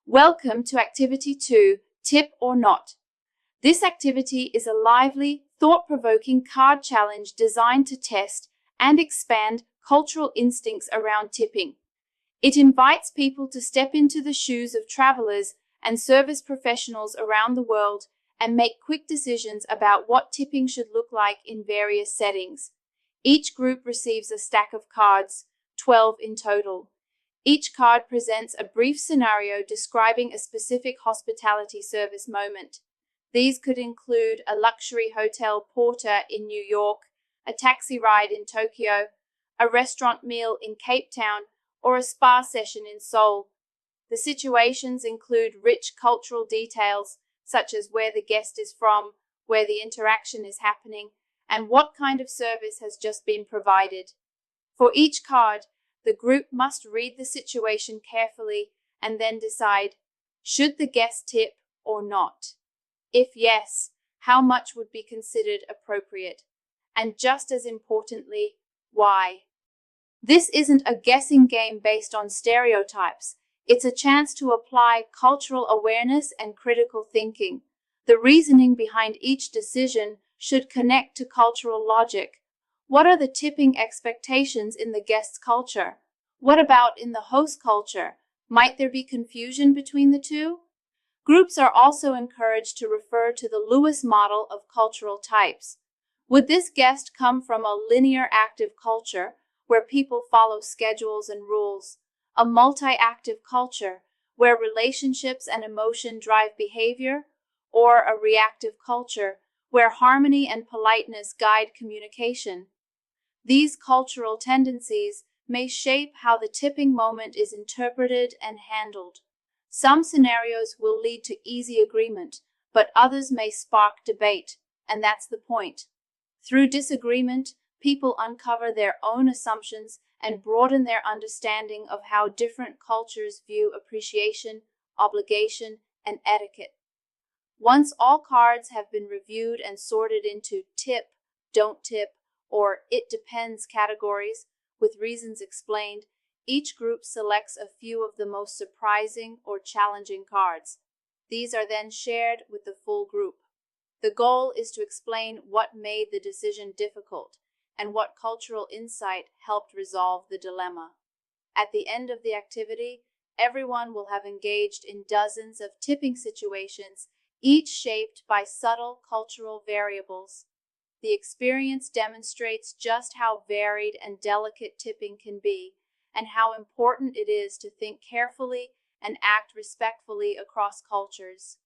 Welcome to Activity 2, Tip or Not. This activity is a lively, thought-provoking card challenge designed to test and expand cultural instincts around tipping. It invites people to step into the shoes of travelers and service professionals around the world and make quick decisions about what tipping should look like in various settings. Each group receives a stack of cards, 12 in total. Each card presents a brief scenario describing a specific hospitality service moment. These could include a luxury hotel porter in New York, a taxi ride in Tokyo, a restaurant meal in Cape Town, or a spa session in Seoul. The situations include rich cultural details, such as where the guest is from, where the interaction is happening, and what kind of service has just been provided. For each card, the group must read the situation carefully and then decide, should the guest tip or not? If yes, how much would be considered appropriate? And just as importantly, why? This isn't a guessing game based on stereotypes. It's a chance to apply cultural awareness and critical thinking. The reasoning behind each decision should connect to cultural logic. What are the tipping expectations in the guest's culture? What about in the host culture? Might there be confusion between the two? Groups are also encouraged to refer to the Lewis model of cultural types. Would this guest come from a linear active culture where people follow schedules and rules, a multi-active culture where relationships and emotion drive behavior, or a reactive culture where harmony and politeness guide communication? These cultural tendencies may shape how the tipping moment is interpreted and handled. Some scenarios will lead to easy agreement, but others may spark debate, and that's the point. Through disagreement, people uncover their own assumptions and broaden their understanding of how different cultures view appreciation, obligation, and etiquette. Once all cards have been reviewed and sorted into tip, don't tip, or it depends categories, with reasons explained, each group selects a few of the most surprising or challenging cards. These are then shared with the full group. The goal is to explain what made the decision difficult and what cultural insight helped resolve the dilemma. At the end of the activity, everyone will have engaged in dozens of tipping situations, each shaped by subtle cultural variables. The experience demonstrates just how varied and delicate tipping can be, and how important it is to think carefully and act respectfully across cultures.